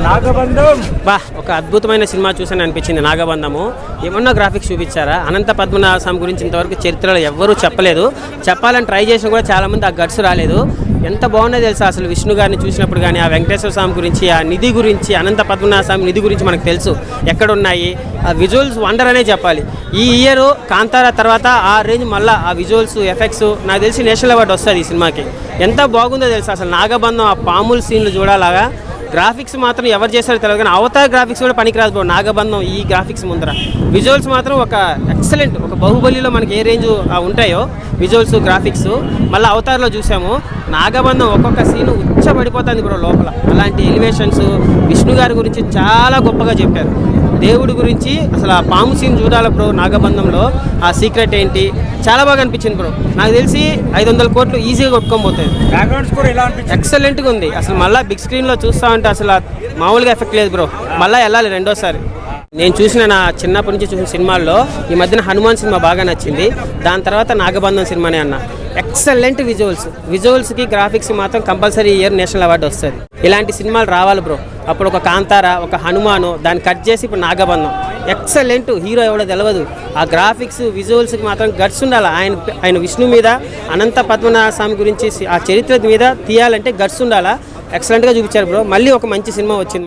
నాగబంధం బా ఒక అద్భుతమైన సినిమా చూసాను అనిపించింది. నాగబంధము ఏమన్నా గ్రాఫిక్స్ చూపించారా? అనంత పద్మనాభ స్వామి గురించి ఇంతవరకు చరిత్రలో ఎవ్వరూ చెప్పలేదు. చెప్పాలని ట్రై చేసినా కూడా చాలామంది ఆ గట్స్ రాలేదు. ఎంత బాగున్నది తెలుసా అసలు విష్ణు గారిని చూసినప్పుడు కానీ, ఆ వెంకటేశ్వర స్వామి గురించి, ఆ నిధి గురించి, అనంత పద్మనాభ స్వామి నిధి గురించి మనకు తెలుసు ఎక్కడున్నాయి. ఆ విజువల్స్ వండర్ అనే చెప్పాలి. ఈ ఇయర్ కాంతారా తర్వాత ఆ రేంజ్ మళ్ళీ ఆ విజువల్స్ ఎఫెక్ట్స్ నాకు తెలిసి నేషనల్ అవార్డు వస్తుంది ఈ సినిమాకి. ఎంత బాగుందో తెలుసా అసలు. నాగబంధం ఆ పాముల సీన్లు చూడాలాగా. గ్రాఫిక్స్ మాత్రం ఎవరు చేస్తారో తెలియదు కానీ అవతార్ గ్రాఫిక్స్ కూడా పనికిరాదు బ్రో నాగబంధం ఈ గ్రాఫిక్స్ ముందర. విజువల్స్ మాత్రం ఒక ఎక్సలెంట్. ఒక బాహుబలిలో మనకి ఏ రేంజ్ ఉంటాయో విజువల్స్ గ్రాఫిక్స్ మళ్ళీ అవతార్లో చూసాము. నాగబంధం ఒక్కొక్క సీన్ ఉచ్చబడిపోతుంది బ్రో లోపల. అలాంటి ఎలివేషన్స్ విష్ణు గారి గురించి చాలా గొప్పగా చెప్పారు. దేవుడి గురించి అసలు ఆ పాము సీన్ చూడాలి బ్రో నాగబంధంలో. ఆ సీక్రెట్ ఏంటి చాలా బాగా అనిపించింది బ్రో. నాకు తెలిసి 500 కోట్లు ఈజీగా కొట్టుకోబోతుంది. ఎక్సలెంట్గా ఉంది అసలు. మళ్ళీ బిగ్ స్క్రీన్లో చూస్తా ఉంటే అసలు మామూలుగా ఎఫెక్ట్ లేదు బ్రో. మళ్ళీ వెళ్ళాలి రెండోసారి. నేను చూసిన నా చిన్నప్పటి నుంచి చూసిన సినిమాల్లో ఈ మధ్యన హనుమాన్ సినిమా బాగా నచ్చింది. దాని తర్వాత నాగబంధం సినిమానే అన్న. ఎక్సలెంట్ విజువల్స్కి గ్రాఫిక్స్ మాత్రం కంపల్సరీ ఇయర్ నేషనల్ అవార్డు వస్తుంది. ఇలాంటి సినిమాలు రావాలి బ్రో. అప్పుడు ఒక కాంతారా, ఒక హనుమాను, దాన్ని కట్ చేసి ఇప్పుడు నాగబంధం. ఎక్సలెంట్. హీరో ఎవడో తెలియదు. ఆ గ్రాఫిక్స్ విజువల్స్కి మాత్రం గట్స్ ఉండాలి. ఆయన విష్ణు మీద, అనంత పద్మనాభ స్వామి గురించి ఆ చరిత్ర మీద తీయాలంటే గట్స్ ఉండాలా. ఎక్సలెంట్గా చూపించారు బ్రో. మళ్ళీ ఒక మంచి సినిమా వచ్చింది.